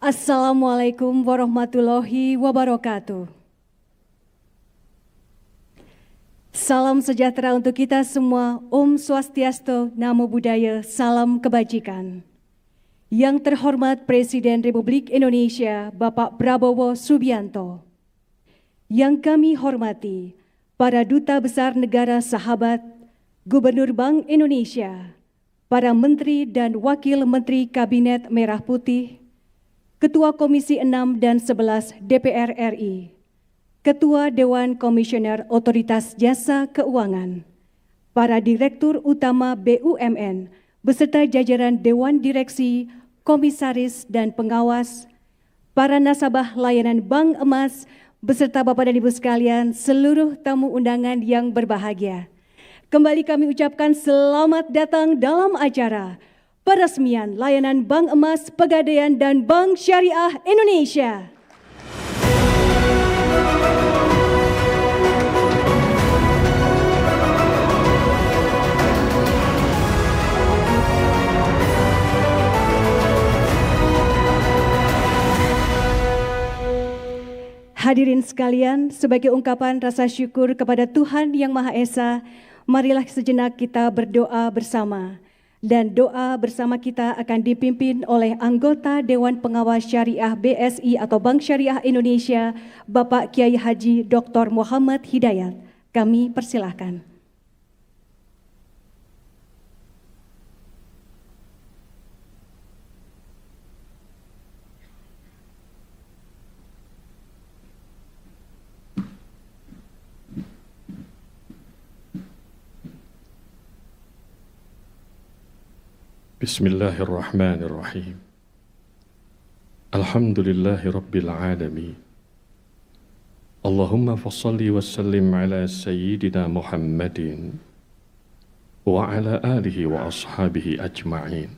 Assalamualaikum warahmatullahi wabarakatuh. Salam sejahtera untuk kita semua. Om Swastiastu, Namo Buddhaya, salam kebajikan. Yang terhormat Presiden Republik Indonesia, Bapak Prabowo Subianto. Yang kami hormati, para Duta Besar Negara Sahabat, Gubernur Bank Indonesia, para Menteri dan Wakil Menteri Kabinet Merah Putih, Ketua Komisi 6 dan 11 DPR RI, Ketua Dewan Komisioner Otoritas Jasa Keuangan, para Direktur Utama BUMN, beserta jajaran Dewan Direksi, Komisaris, dan Pengawas, para nasabah layanan Bank Emas, beserta Bapak dan Ibu sekalian, seluruh tamu undangan yang berbahagia. Kembali kami ucapkan selamat datang dalam acara peresmian layanan Bank Emas Pegadaian dan Bank Syariah Indonesia. Hadirin sekalian, sebagai ungkapan rasa syukur kepada Tuhan Yang Maha Esa, marilah sejenak kita berdoa bersama. Dan doa bersama kita akan dipimpin oleh anggota Dewan Pengawas Syariah BSI atau Bank Syariah Indonesia, Bapak Kiai Haji Dr. Muhammad Hidayat. Kami persilahkan. Bismillahirrahmanirrahim. Alhamdulillahi Rabbil Alamin. Allahumma fassalli wa sallim ala Sayyidina Muhammadin wa ala alihi wa ashabihi ajma'in.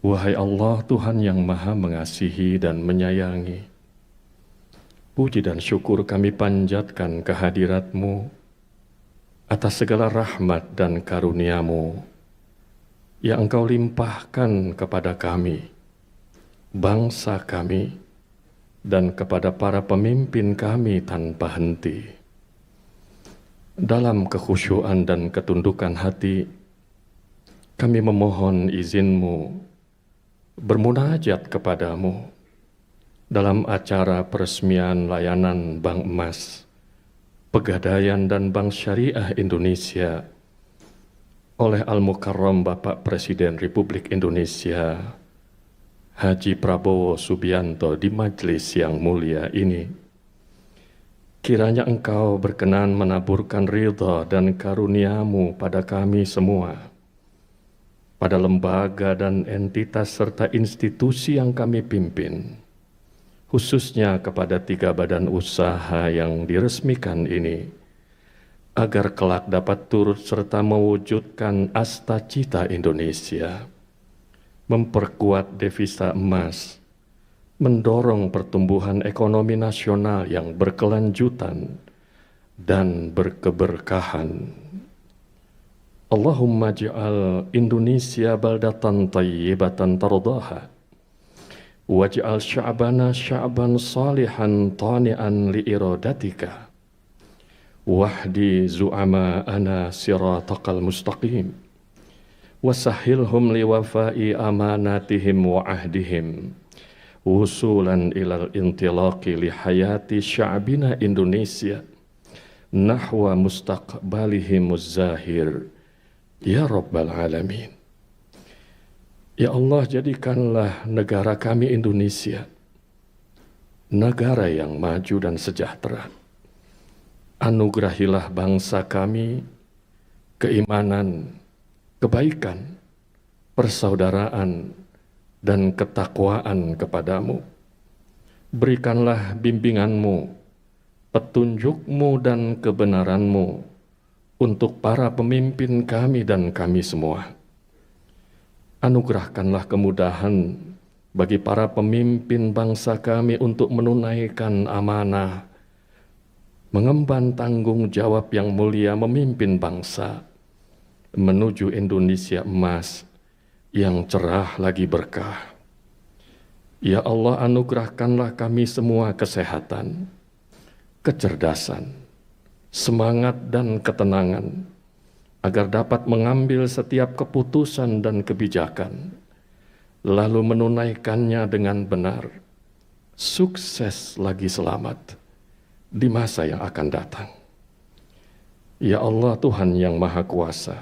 Wahai Allah, Tuhan yang Maha Mengasihi dan Menyayangi, puji dan syukur kami panjatkan kehadirat-Mu atas segala rahmat dan karunia-Mu yang Engkau limpahkan kepada kami, bangsa kami, dan kepada para pemimpin kami tanpa henti. Dalam kekhusyuan dan ketundukan hati, kami memohon izin-Mu bermunajat kepadamu dalam acara peresmian layanan Bank Emas, Pegadaian dan Bank Syariah Indonesia oleh Al-Mukarram Bapak Presiden Republik Indonesia Haji Prabowo Subianto di majelis yang mulia ini. Kiranya Engkau berkenan menaburkan ridha dan karunia-Mu pada kami semua, pada lembaga dan entitas serta institusi yang kami pimpin, khususnya kepada 3 badan usaha yang diresmikan ini, agar kelak dapat turut serta mewujudkan asta-cita Indonesia, memperkuat devisa emas, mendorong pertumbuhan ekonomi nasional yang berkelanjutan dan berkeberkahan. Allahumma ja'al Indonesia baldatan tayyibatan tardaha, waj'al sya'bana sya'ban salihan tani'an liiradatika, wahdi zu'ama'ana siratakal mustaqim, wasahilhum liwafai amanatihim wa ahdihim, wusulan ilal intilaqi lihayati sya'bina Indonesia, nahwa mustaqbalihimuz zahir, ya Rabbal Alamin. Ya Allah, jadikanlah negara kami Indonesia negara yang maju dan sejahtera. Anugerahilah bangsa kami keimanan, kebaikan, persaudaraan, dan ketakwaan kepadamu. Berikanlah bimbingan-Mu, petunjuk-Mu, dan kebenaran-Mu untuk para pemimpin kami dan kami semua. Anugerahkanlah kemudahan bagi para pemimpin bangsa kami untuk menunaikan amanah, mengemban tanggung jawab yang mulia memimpin bangsa menuju Indonesia emas yang cerah lagi berkah. Ya Allah, anugerahkanlah kami semua kesehatan, kecerdasan, semangat dan ketenangan, agar dapat mengambil setiap keputusan dan kebijakan, lalu menunaikannya dengan benar, sukses lagi selamat di masa yang akan datang. Ya Allah, Tuhan yang Maha Kuasa,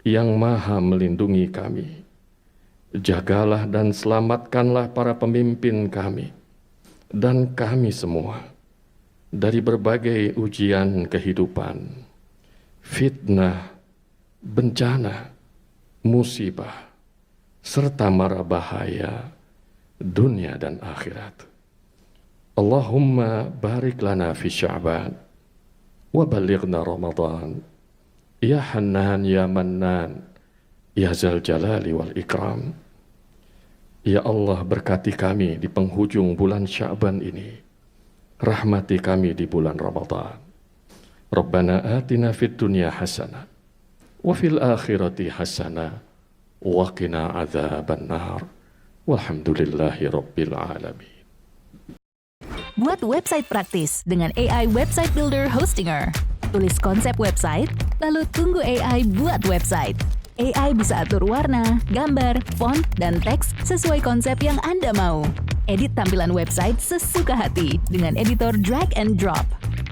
yang Maha melindungi kami, jagalah dan selamatkanlah para pemimpin kami dan kami semua dari berbagai ujian kehidupan, fitnah, bencana, musibah, serta mara bahaya dunia dan akhirat. Allahumma barik lana fi Sya'ban wa balighna Ramadan, ya Hannan ya Mannan ya Zal Jalali wal Ikram. Ya Allah, berkati kami di penghujung bulan Sya'ban ini, rahmati kami di bulan Ramadan. Rabbana atina fid dunya hasanah wa fil akhirati hasanah wa qina adzabannar. Walhamdulillahi rabbil alamin. Buat website praktis dengan AI Website Builder Hostinger. Tulis konsep website, lalu tunggu AI buat website. AI bisa atur warna, gambar, font, dan teks sesuai konsep yang Anda mau. Edit tampilan website sesuka hati dengan editor drag and drop.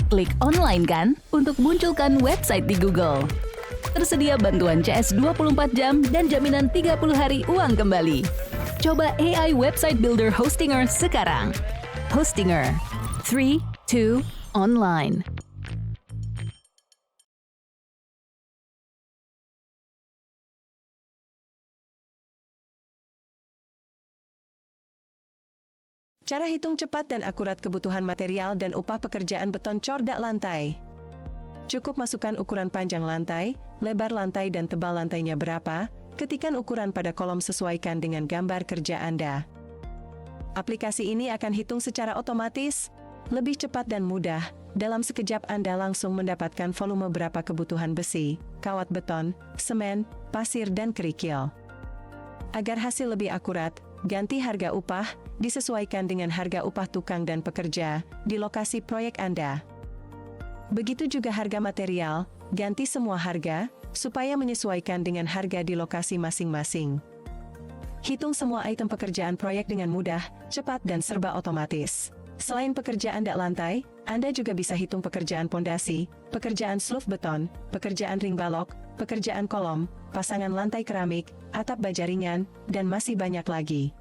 Klik online kan untuk munculkan website di Google. Tersedia bantuan CS 24 jam dan jaminan 30 hari uang kembali. Coba AI Website Builder Hostinger sekarang. Hostinger 3, 2, online. Cara hitung cepat dan akurat kebutuhan material dan upah pekerjaan beton cordak lantai. Cukup masukkan ukuran panjang lantai, lebar lantai dan tebal lantainya berapa, ketikkan ukuran pada kolom sesuaikan dengan gambar kerja Anda. Aplikasi ini akan hitung secara otomatis, lebih cepat dan mudah. Dalam sekejap Anda langsung mendapatkan volume berapa kebutuhan besi, kawat beton, semen, pasir dan kerikil. Agar hasil lebih akurat, ganti harga upah, disesuaikan dengan harga upah tukang dan pekerja di lokasi proyek Anda. Begitu juga harga material, ganti semua harga, supaya menyesuaikan dengan harga di lokasi masing-masing. Hitung semua item pekerjaan proyek dengan mudah, cepat dan serba otomatis. Selain pekerjaan dak lantai, Anda juga bisa hitung pekerjaan pondasi, pekerjaan sloof beton, pekerjaan ring balok, pekerjaan kolom, pasangan lantai keramik, atap baja ringan, dan masih banyak lagi.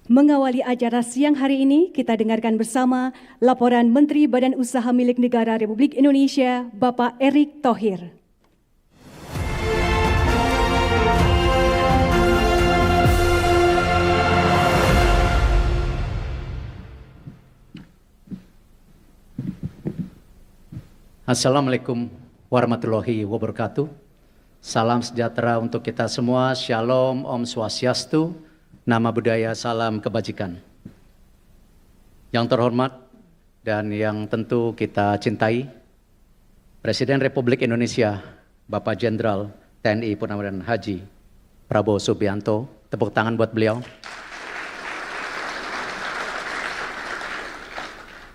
Mengawali acara siang hari ini, kita dengarkan bersama laporan Menteri Badan Usaha Milik Negara Republik Indonesia, Bapak Erick Thohir. Assalamualaikum warahmatullahi wabarakatuh. Salam sejahtera untuk kita semua. Shalom, Om Swastiastu. Nama budaya, salam kebajikan. Yang terhormat dan yang tentu kita cintai, Presiden Republik Indonesia, Bapak Jenderal TNI Purnawirawan Haji Prabowo Subianto. Tepuk tangan buat beliau.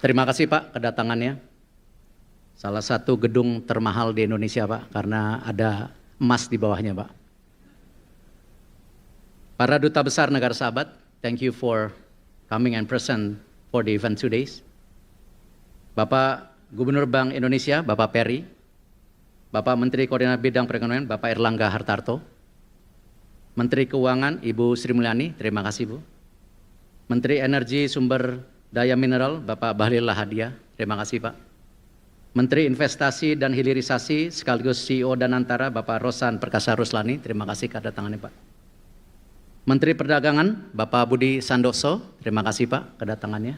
Terima kasih Pak kedatangannya. Salah satu gedung termahal di Indonesia Pak, karena ada emas di bawahnya Pak. Para Duta Besar Negara Sahabat, thank you for coming and present for the event today. Bapak Gubernur Bank Indonesia, Bapak Peri, Bapak Menteri Koordinator Bidang Perekonomian, Bapak Erlangga Hartarto, Menteri Keuangan, Ibu Sri Mulyani, terima kasih Bu. Menteri Energi Sumber Daya Mineral, Bapak Bahlil Lahadiah, terima kasih Pak. Menteri Investasi dan Hilirisasi sekaligus CEO Danantara, Bapak Rosan Perkasa Ruslani, terima kasih kedatangannya Pak. Menteri Perdagangan, Bapak Budi Santoso, terima kasih Pak kedatangannya.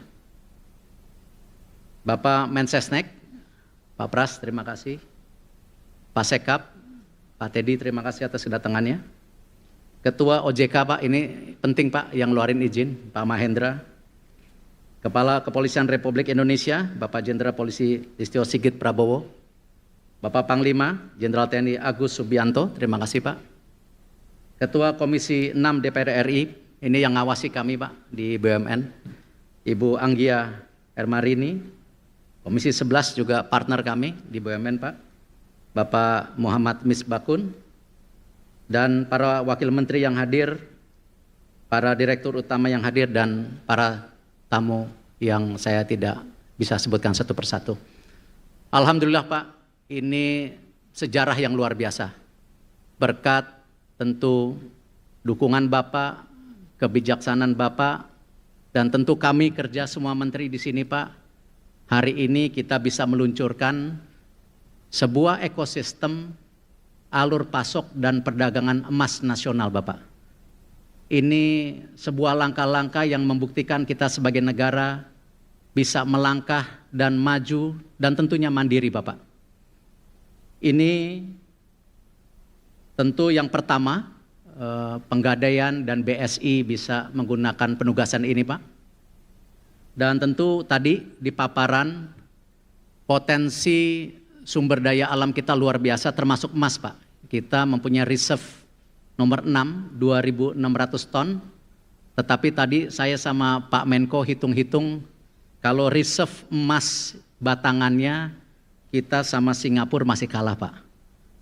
Bapak Mensesnek, Pak Pras, terima kasih. Pak Sekap, Pak Teddy, terima kasih atas kedatangannya. Ketua OJK Pak, ini penting Pak yang ngeluarin izin, Pak Mahendra. Kepala Kepolisian Republik Indonesia, Bapak Jenderal Polisi Listio Sigit Prabowo. Bapak Panglima, Jenderal TNI Agus Subianto, terima kasih Pak. Ketua Komisi 6 DPR RI, ini yang ngawasi kami Pak di BUMN, Ibu Anggia Ermarini. Komisi 11 juga partner kami di BUMN Pak, Bapak Muhammad Misbakun, dan para wakil menteri yang hadir, para direktur utama yang hadir, dan para tamu yang saya tidak bisa sebutkan satu persatu. Alhamdulillah Pak, ini sejarah yang luar biasa. Berkat tentu dukungan Bapak, kebijaksanaan Bapak, dan tentu kami kerja semua menteri di sini Pak. Hari ini kita bisa meluncurkan sebuah ekosistem alur pasok dan perdagangan emas nasional Bapak. Ini sebuah langkah-langkah yang membuktikan kita sebagai negara bisa melangkah dan maju dan tentunya mandiri Bapak. Ini tentu yang pertama, Penggadaian dan BSI bisa menggunakan penugasan ini Pak. Dan tentu tadi di paparan potensi sumber daya alam kita luar biasa termasuk emas Pak. Kita mempunyai reserve nomor 6, 2.600 ton. Tetapi tadi saya sama Pak Menko hitung-hitung kalau reserve emas batangannya kita sama Singapura masih kalah Pak.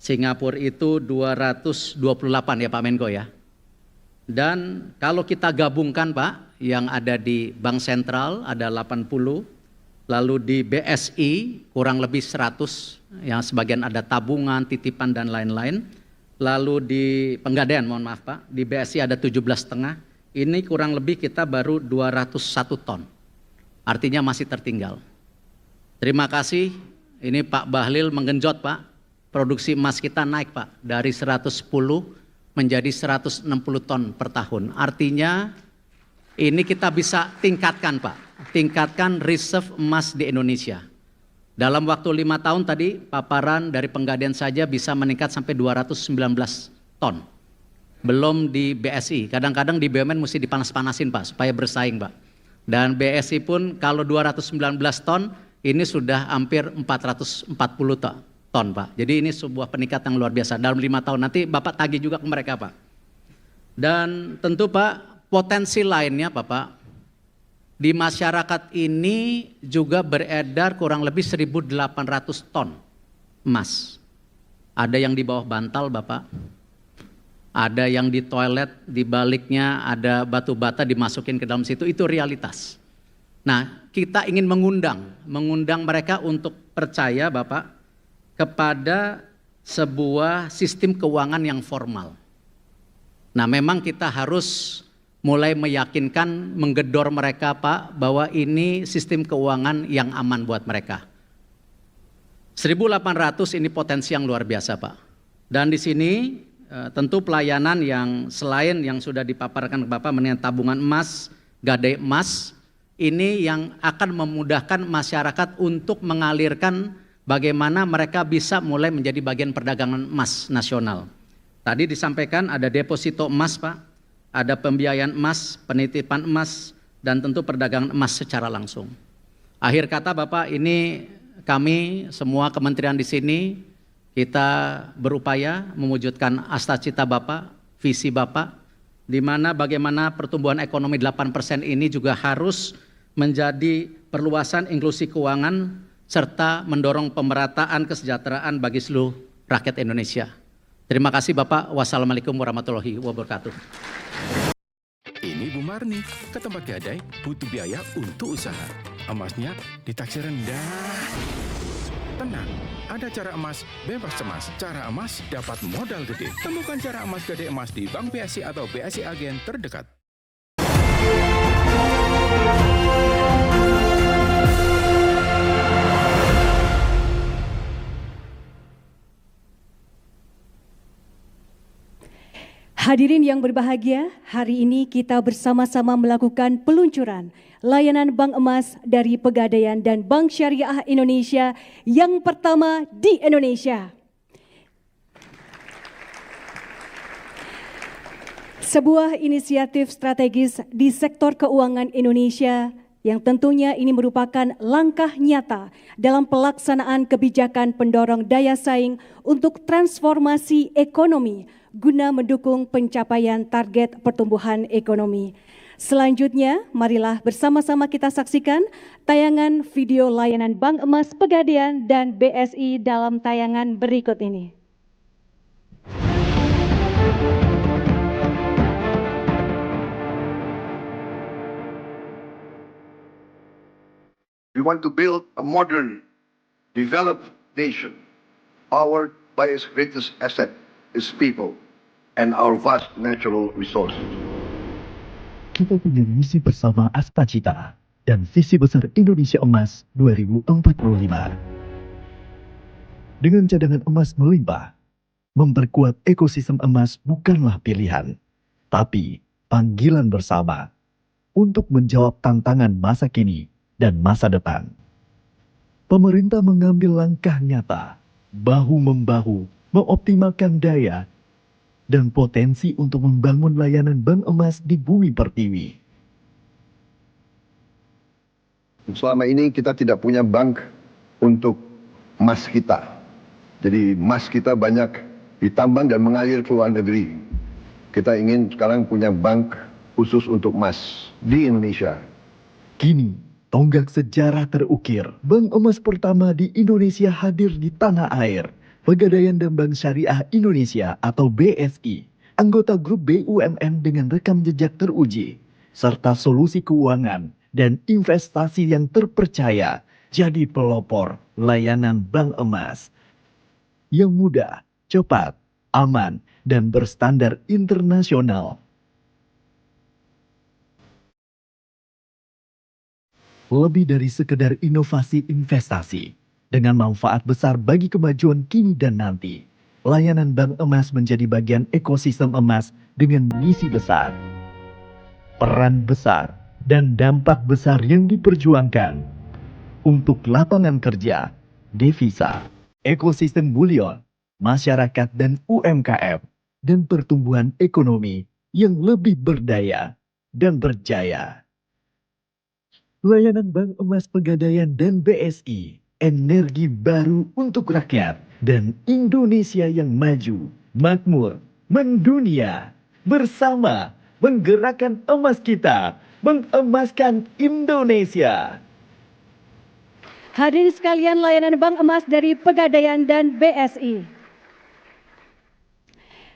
Singapura itu 228 ya Pak Menko ya. Dan kalau kita gabungkan Pak, yang ada di Bank Sentral ada 80, lalu di BSI kurang lebih 100, yang sebagian ada tabungan, titipan dan lain-lain. Lalu di Penggadaian, mohon maaf Pak, di BSI ada 17,5, ini kurang lebih kita baru 201 ton. Artinya masih tertinggal. Terima kasih, ini Pak Bahlil menggenjot Pak, produksi emas kita naik Pak, dari 110 menjadi 160 ton per tahun. Artinya ini kita bisa tingkatkan Pak, tingkatkan reserve emas di Indonesia. Dalam waktu 5 tahun tadi paparan dari Penggadaian saja bisa meningkat sampai 219 ton. Belum di BSI, kadang-kadang di BUMN mesti dipanas-panasin Pak supaya bersaing Pak. Dan BSI pun kalau 219 ton ini sudah hampir 440 ton Pak. Jadi ini sebuah peningkatan yang luar biasa dalam 5 tahun. Nanti Bapak tagih juga ke mereka Pak. Dan tentu Pak, potensi lainnya Bapak, di masyarakat ini juga beredar kurang lebih 1.800 ton emas. Ada yang di bawah bantal Bapak, ada yang di toilet, di baliknya ada batu bata dimasukin ke dalam situ, itu realitas. Nah, kita ingin mengundang mereka untuk percaya Bapak kepada sebuah sistem keuangan yang formal. Nah, memang kita harus mulai meyakinkan, menggedor mereka Pak, bahwa ini sistem keuangan yang aman buat mereka. 1.800 ini potensi yang luar biasa Pak. Dan di sini tentu pelayanan yang selain yang sudah dipaparkan ke Bapak mengenai tabungan emas, gadai emas, ini yang akan memudahkan masyarakat untuk mengalirkan bagaimana mereka bisa mulai menjadi bagian perdagangan emas nasional. Tadi disampaikan ada deposito emas Pak, ada pembiayaan emas, penitipan emas, dan tentu perdagangan emas secara langsung. Akhir kata Bapak, ini kami semua kementerian di sini, kita berupaya mewujudkan asta-cita Bapak, visi Bapak, di mana bagaimana pertumbuhan ekonomi 8% ini juga harus menjadi perluasan inklusi keuangan, serta mendorong pemerataan kesejahteraan bagi seluruh rakyat Indonesia. Terima kasih Bapak, wassalamualaikum warahmatullahi wabarakatuh. Ini Bu Marni, ke tempat gadai butuh biaya untuk usaha. Emasnya ditaksir rendah. Tenang, ada cara emas bebas cemas. Cara emas dapat modal gede. Temukan cara emas gede emas di Bank BSI atau BSI Agen terdekat. Hadirin yang berbahagia, hari ini kita bersama-sama melakukan peluncuran layanan Bank Emas dari Pegadaian dan Bank Syariah Indonesia yang pertama di Indonesia. Sebuah inisiatif strategis di sektor keuangan Indonesia yang tentunya ini merupakan langkah nyata dalam pelaksanaan kebijakan pendorong daya saing untuk transformasi ekonomi guna mendukung pencapaian target pertumbuhan ekonomi. Selanjutnya, marilah bersama-sama kita saksikan tayangan video layanan Bank Emas Pegadaian dan BSI dalam tayangan berikut ini. We want to build a modern, developed nation, powered by its greatest asset, its people, and our vast natural resources. Kita punya misi bersama Astacita dan visi besar Indonesia Emas 2045. Dengan cadangan emas melimpah, memperkuat ekosistem emas bukanlah pilihan, tapi panggilan bersama untuk menjawab tantangan masa kini dan masa depan. Pemerintah mengambil langkah nyata, bahu-membahu, mengoptimalkan daya dan potensi untuk membangun layanan bank emas di bumi pertiwi. Selama ini kita tidak punya bank untuk emas kita. Jadi emas kita banyak ditambang dan mengalir ke luar negeri. Kita ingin sekarang punya bank khusus untuk emas di Indonesia. Kini, tonggak sejarah terukir. Bank emas pertama di Indonesia hadir di tanah air. Pegadaian dan Bank Syariah Indonesia atau BSI, anggota grup BUMN dengan rekam jejak teruji, serta solusi keuangan dan investasi yang terpercaya jadi pelopor layanan bank emas yang mudah, cepat, aman, dan berstandar internasional. Lebih dari sekedar inovasi investasi, dengan manfaat besar bagi kemajuan kini dan nanti, layanan bank emas menjadi bagian ekosistem emas dengan misi besar, peran besar, dan dampak besar yang diperjuangkan untuk lapangan kerja, devisa, ekosistem bulion, masyarakat dan UMKM, dan pertumbuhan ekonomi yang lebih berdaya dan berjaya. Layanan Bank Emas Pegadaian dan BSI, energi baru untuk rakyat dan Indonesia yang maju, makmur, mendunia. Bersama menggerakkan emas kita, mengemaskan Indonesia. Hadirin sekalian, layanan Bank Emas dari Pegadaian dan BSI.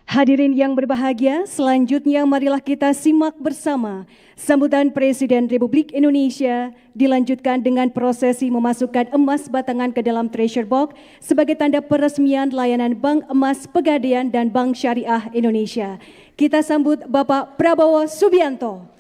Hadirin yang berbahagia, selanjutnya marilah kita simak bersama sambutan Presiden Republik Indonesia dilanjutkan dengan prosesi memasukkan emas batangan ke dalam treasure box sebagai tanda peresmian layanan Bank Emas Pegadaian dan Bank Syariah Indonesia. Kita sambut Bapak Prabowo Subianto.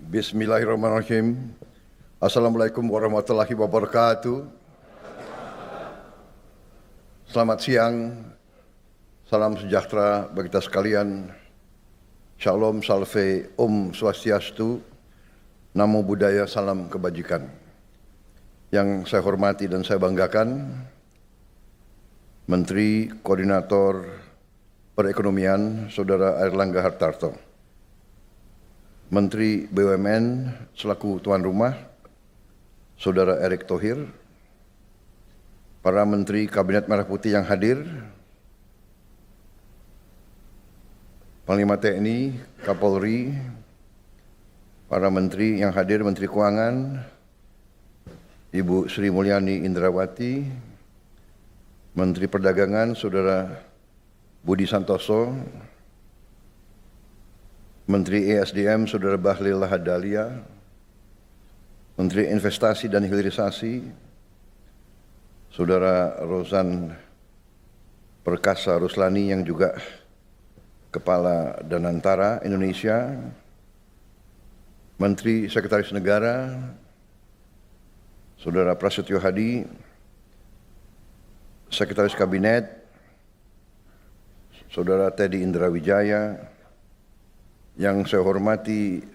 Bismillahirrahmanirrahim. Assalamualaikum warahmatullahi wabarakatuh. Selamat siang. Salam sejahtera bagi kita sekalian. Shalom, salve, Om Swastiastu. Namo Buddhaya, salam kebajikan. Yang saya hormati dan saya banggakan, Menteri Koordinator Perekonomian, Saudara Airlangga Hartarto. Menteri BUMN selaku tuan rumah, Saudara Erick Thohir, para Menteri Kabinet Merah Putih yang hadir, Panglima TNI, Kapolri, para Menteri yang hadir, Menteri Keuangan, Ibu Sri Mulyani Indrawati, Menteri Perdagangan, Saudara Budi Santoso, Menteri ESDM, Saudara Bahlil Lahadalia, Menteri Investasi dan Hilirisasi, Saudara Rozan Perkasa Ruslani yang juga Kepala Danantara Indonesia, Menteri Sekretaris Negara, Saudara Prasetyo Hadi, Sekretaris Kabinet, Saudara Teddy Indrawijaya, yang saya hormati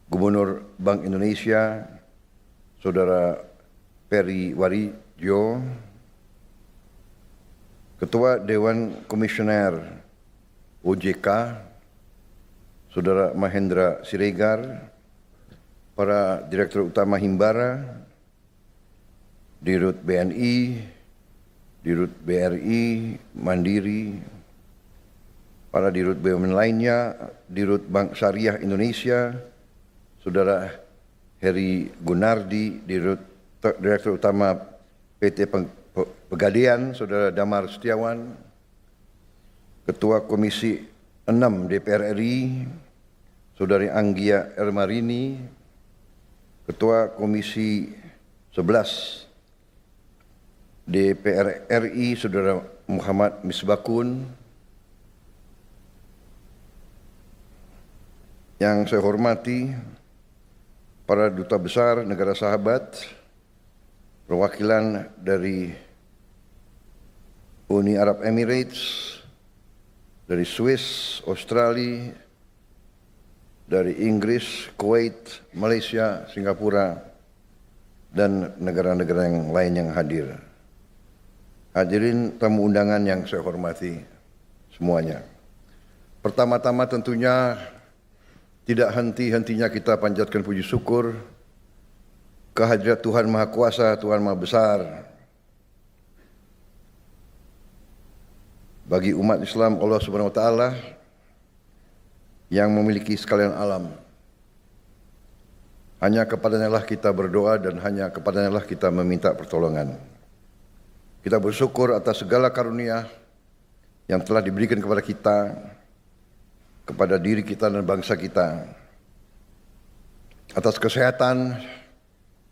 Gubernur Bank Indonesia, Saudara Peri Warijyo, Ketua Dewan Komisioner OJK, Saudara Mahendra Siregar, para Direktur Utama Himbara, Dirut BNI, Dirut BRI, Mandiri, para Dirut BUMN lainnya, Dirut Bank Syariah Indonesia, Saudara Heri Gunardi, Direktur Utama PT Pegadaian, Saudara Damar Setiawan, Ketua Komisi 6 DPR RI, Saudari Anggia Ermarini, Ketua Komisi 11 DPR RI, Saudara Muhammad Misbakun, yang saya hormati para duta besar negara sahabat, perwakilan dari Uni Arab Emirates, dari Swiss, Australia, dari Inggris, Kuwait, Malaysia, Singapura, dan negara-negara yang lain yang hadir. Hadirin tamu undangan yang saya hormati semuanya. Pertama-tama tentunya tidak henti-hentinya kita panjatkan puji syukur kehadirat Tuhan Maha Kuasa, Tuhan Maha Besar, bagi umat Islam Allah Subhanahu wa taala yang memiliki sekalian alam. Hanya kepadanya lah kita berdoa dan hanya kepadanya lah kita meminta pertolongan. Kita bersyukur atas segala karunia yang telah diberikan kepada kita, kepada diri kita dan bangsa kita. Atas kesehatan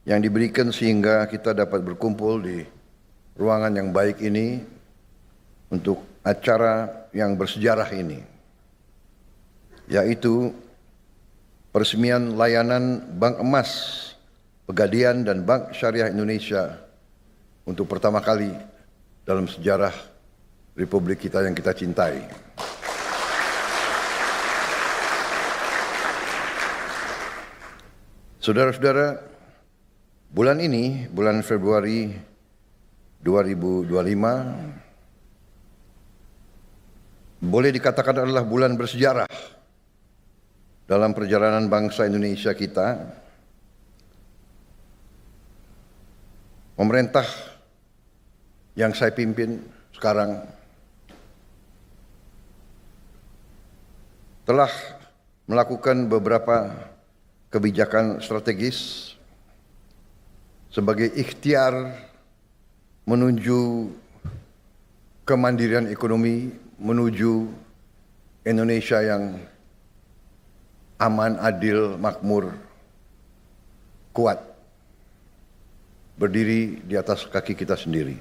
yang diberikan sehingga kita dapat berkumpul di ruangan yang baik ini untuk acara yang bersejarah ini, yaitu peresmian layanan Bank Emas, Pegadaian dan Bank Syariah Indonesia untuk pertama kali dalam sejarah Republik kita yang kita cintai. Saudara-saudara, bulan ini, bulan Februari 2025, boleh dikatakan adalah bulan bersejarah dalam perjalanan bangsa Indonesia kita. Pemerintah yang saya pimpin sekarang telah melakukan beberapa kebijakan strategis sebagai ikhtiar menuju kemandirian ekonomi, menuju Indonesia yang aman, adil, makmur, kuat, berdiri di atas kaki kita sendiri.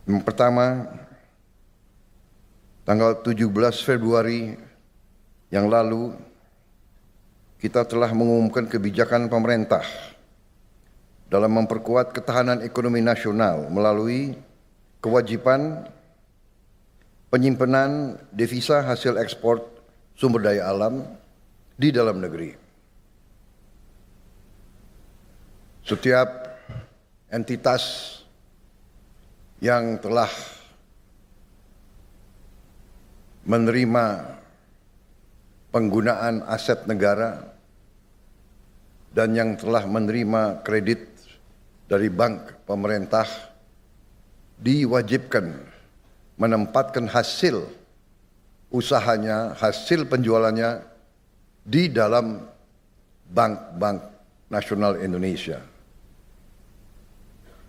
Yang pertama, tanggal 17 Februari yang lalu, kita telah mengumumkan kebijakan pemerintah dalam memperkuat ketahanan ekonomi nasional melalui kewajiban penyimpanan devisa hasil ekspor sumber daya alam di dalam negeri. Setiap entitas yang telah menerima penggunaan aset negara dan yang telah menerima kredit dari bank pemerintah diwajibkan menempatkan hasil usahanya, hasil penjualannya di dalam bank-bank nasional Indonesia.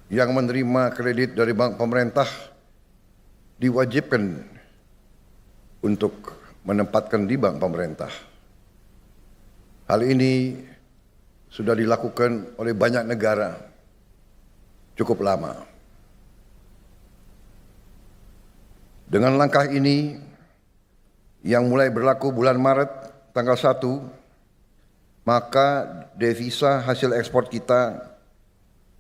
Yang menerima kredit dari bank pemerintah diwajibkan untuk menempatkan di bank pemerintah. Hal ini sudah dilakukan oleh banyak negara. cukup lama. Dengan langkah ini yang mulai berlaku bulan Maret tanggal 1, maka devisa hasil ekspor kita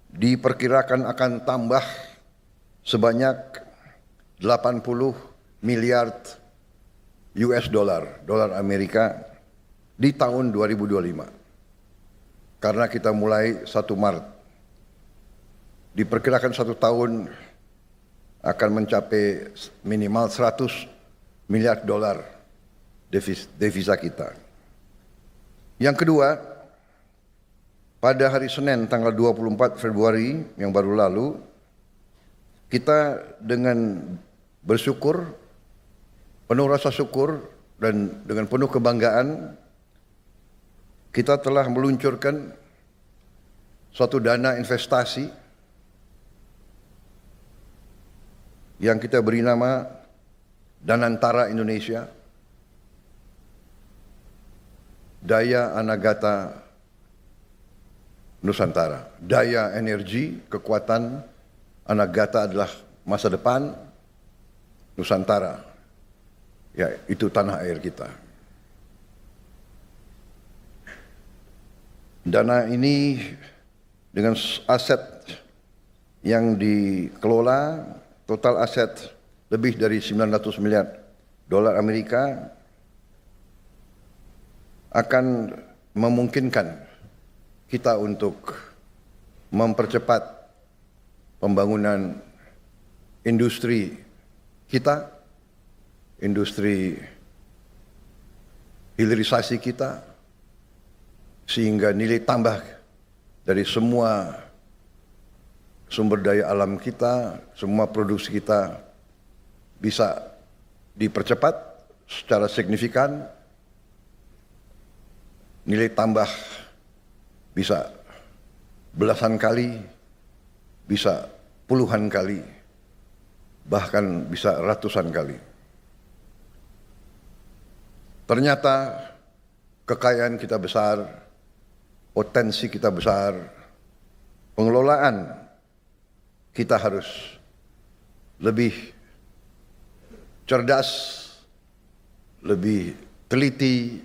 diperkirakan akan tambah sebanyak 80 miliar US dollar, dolar Amerika di tahun 2025. Karena kita mulai 1 Maret. Diperkirakan 1 tahun akan mencapai minimal 100 miliar dolar devisa kita. Yang kedua, pada hari Senin tanggal 24 Februari yang baru lalu, kita dengan bersyukur, penuh rasa syukur dan dengan penuh kebanggaan, kita telah meluncurkan suatu dana investasi yang kita beri nama Danantara Indonesia, Daya Anagata Nusantara. Daya energi, kekuatan, Anagata adalah masa depan, Nusantara, ya itu tanah air kita. Dana ini dengan aset yang dikelola, total aset lebih dari 900 miliar dolar Amerika, akan memungkinkan kita untuk mempercepat pembangunan industri kita, industri hilirisasi kita, sehingga nilai tambah dari semua sumber daya alam kita, semua produksi kita bisa dipercepat secara signifikan, nilai tambah bisa belasan kali, bisa puluhan kali, bahkan bisa ratusan kali. Ternyata kekayaan kita besar, potensi kita besar, pengelolaan kita harus lebih cerdas, lebih teliti,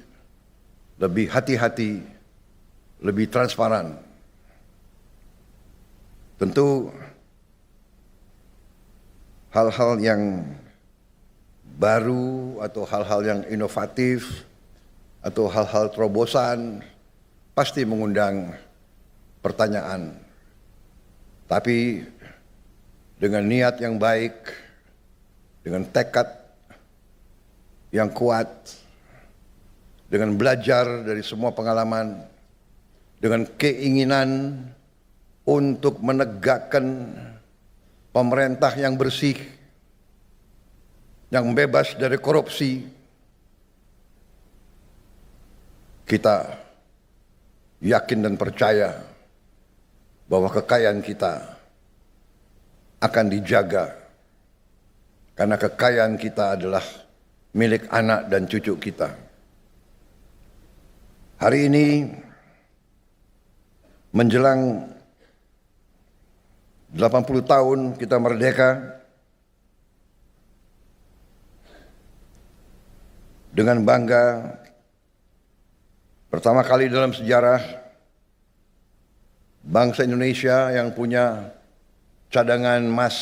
lebih hati-hati, lebih transparan. Tentu hal-hal yang baru atau hal-hal yang inovatif atau hal-hal terobosan pasti mengundang pertanyaan. Tapi dengan niat yang baik, dengan tekad yang kuat, dengan belajar dari semua pengalaman, dengan keinginan untuk menegakkan pemerintah yang bersih, yang bebas dari korupsi, kita yakin dan percaya bahwa kekayaan kita akan dijaga, karena kekayaan kita adalah milik anak dan cucu kita. Hari ini menjelang 80 tahun kita merdeka, dengan bangga pertama kali dalam sejarah bangsa Indonesia yang punya cadangan emas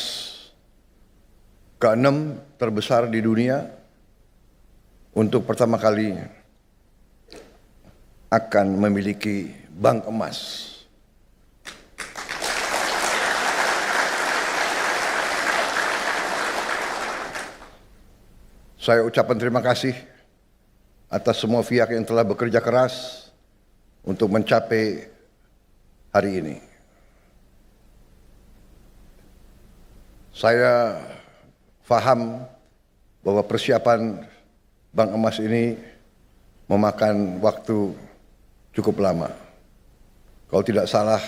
ke-6 terbesar di dunia, untuk pertama kali akan memiliki bank emas. Saya ucapkan terima kasih atas semua pihak yang telah bekerja keras untuk mencapai hari ini. Saya paham bahwa persiapan bank emas ini memakan waktu cukup lama. Kalau tidak salah,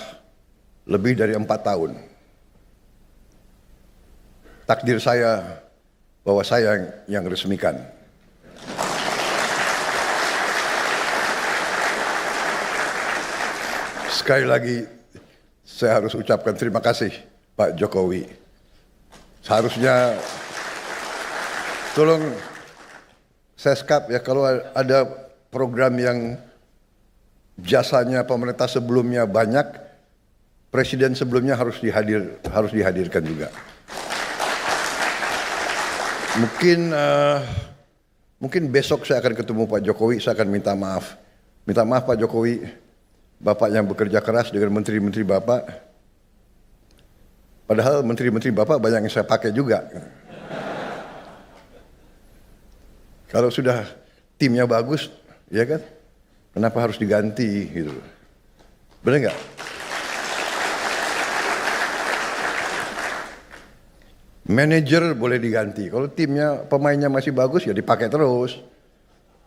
lebih dari 4 tahun. Takdir saya bahwa saya yang resmikan. Sekali lagi, saya harus ucapkan terima kasih Pak Jokowi. Seharusnya tolong Seskap ya, kalau ada program yang jasanya pemerintah sebelumnya banyak, presiden sebelumnya harus dihadirkan juga. Mungkin besok saya akan ketemu Pak Jokowi, saya akan minta maaf. Minta maaf Pak Jokowi, Bapak yang bekerja keras dengan menteri-menteri Bapak. Padahal menteri-menteri Bapak banyak yang saya pakai juga. Kalau sudah timnya bagus, ya kan? Kenapa harus diganti gitu? Benar nggak? Manajer boleh diganti. Kalau timnya pemainnya masih bagus ya dipakai terus.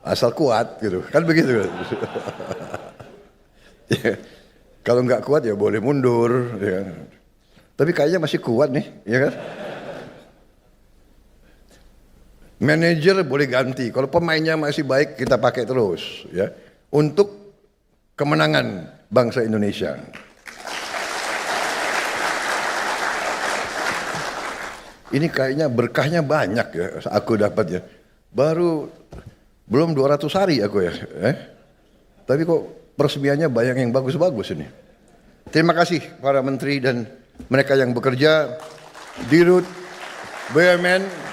Asal kuat gitu. Kan begitu. Ya. Kalau nggak kuat ya boleh mundur. Ya. Tapi kayaknya masih kuat nih, ya kan? Manajer boleh ganti. Kalau pemainnya masih baik kita pakai terus, ya. Untuk kemenangan bangsa Indonesia. Ini kayaknya berkahnya banyak ya, aku dapat ya. Belum 200 hari aku ya. Tapi kok peresmiannya banyak yang bagus-bagus ini. Terima kasih para menteri dan mereka yang bekerja, Dirut, BUMN.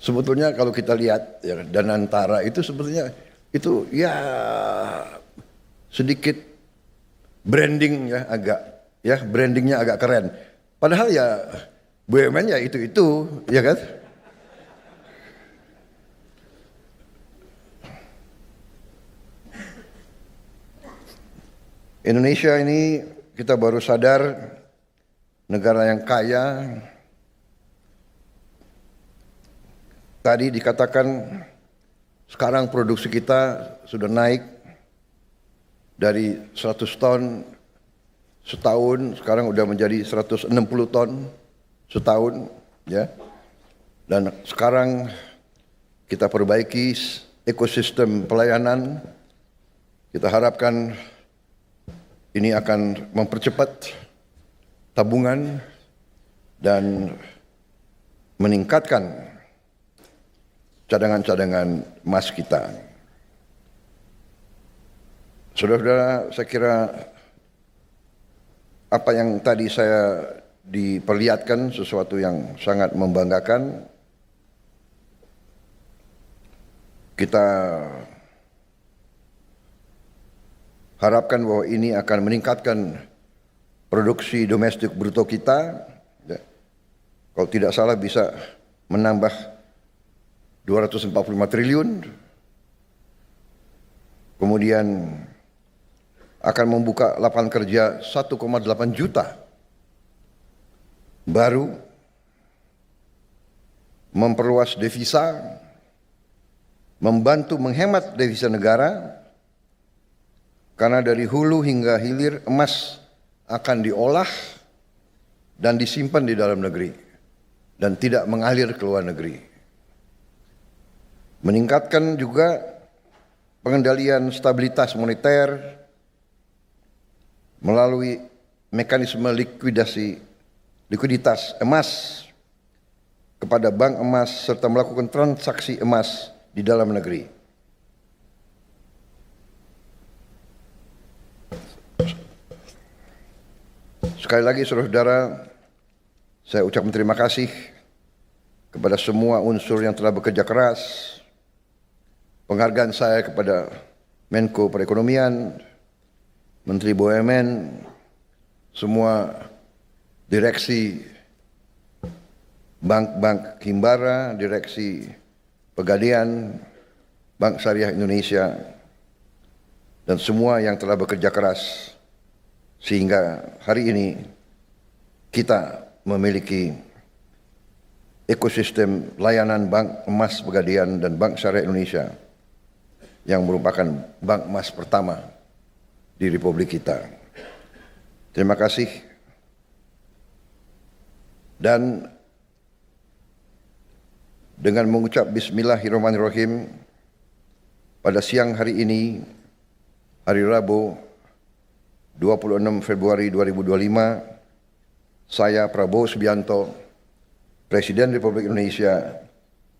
Sebetulnya kalau kita lihat ya, Danantara itu sebetulnya itu ya sedikit branding ya, brandingnya agak keren. Padahal ya BUMN ya itu ya kan. Indonesia ini kita baru sadar negara yang kaya. Tadi dikatakan sekarang produksi kita sudah naik dari 100 ton setahun, sekarang udah menjadi 160 ton setahun, ya. Dan sekarang kita perbaiki ekosistem pelayanan. Kita harapkan ini akan mempercepat tabungan dan meningkatkan cadangan-cadangan emas kita. Saudara-saudara, saya kira apa yang tadi saya diperlihatkan sesuatu yang sangat membanggakan. Kita harapkan bahwa ini akan meningkatkan produksi domestik bruto kita. Kalau tidak salah bisa menambah 245 triliun, kemudian akan membuka lapangan kerja 1,8 juta baru, memperluas devisa, membantu menghemat devisa negara, karena dari hulu hingga hilir emas akan diolah dan disimpan di dalam negeri dan tidak mengalir ke luar negeri. Meningkatkan juga pengendalian stabilitas moneter melalui mekanisme likuiditas emas kepada bank emas serta melakukan transaksi emas di dalam negeri. Sekali lagi saudara-saudara, saya ucapkan terima kasih kepada semua unsur yang telah bekerja keras. Penghargaan saya kepada Menko Perekonomian, Menteri BUMN, semua direksi bank-bank Himbara, direksi Pegadaian, Bank Syariah Indonesia, dan semua yang telah bekerja keras sehingga hari ini kita memiliki ekosistem layanan Bank Emas Pegadaian dan Bank Syariah Indonesia yang merupakan bank emas pertama di Republik kita. Terima kasih. Dan dengan mengucap Bismillahirrahmanirrahim, pada siang hari ini, hari Rabu, 26 Februari 2025, saya Prabowo Subianto, Presiden Republik Indonesia,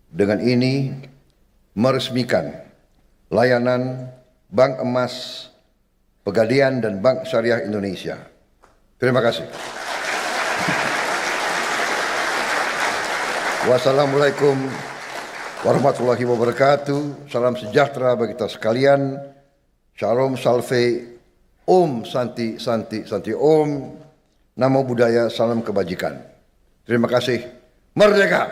dengan ini meresmikan layanan Bank Emas Pegadaian dan Bank Syariah Indonesia. Terima kasih. Wassalamualaikum warahmatullahi wabarakatuh. Salam sejahtera bagi kita sekalian. Shalom Salve, Om Santi Santi Santi Om. Namo Buddhaya, salam kebajikan. Terima kasih. Merdeka!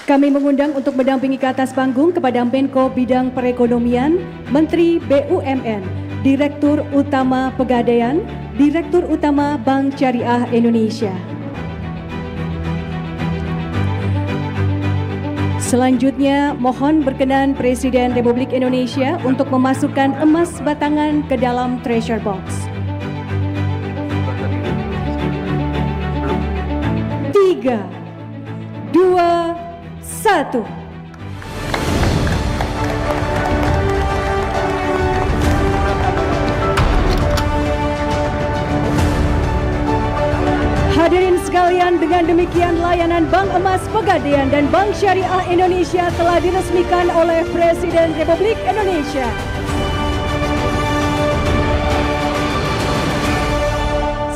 Kami mengundang untuk mendampingi ke atas panggung kepada Menko Bidang Perekonomian, Menteri BUMN, Direktur Utama Pegadaian, Direktur Utama Bank Syariah Indonesia. Selanjutnya, mohon berkenan Presiden Republik Indonesia untuk memasukkan emas batangan ke dalam treasure box. 3, 2, 1. Hadirin sekalian, dengan demikian layanan Bank Emas Pegadaian dan Bank Syariah Indonesia telah diresmikan oleh Presiden Republik Indonesia.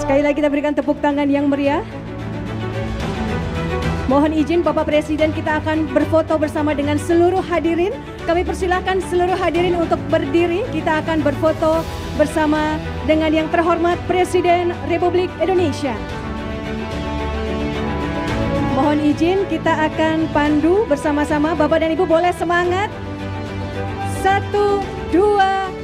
Sekali lagi kita berikan tepuk tangan yang meriah. Mohon izin Bapak Presiden, kita akan berfoto bersama dengan seluruh hadirin. Kami persilahkan seluruh hadirin untuk berdiri. Kita akan berfoto bersama dengan yang terhormat Presiden Republik Indonesia. Mohon izin, kita akan pandu bersama-sama. Bapak dan Ibu boleh semangat. 1, 2,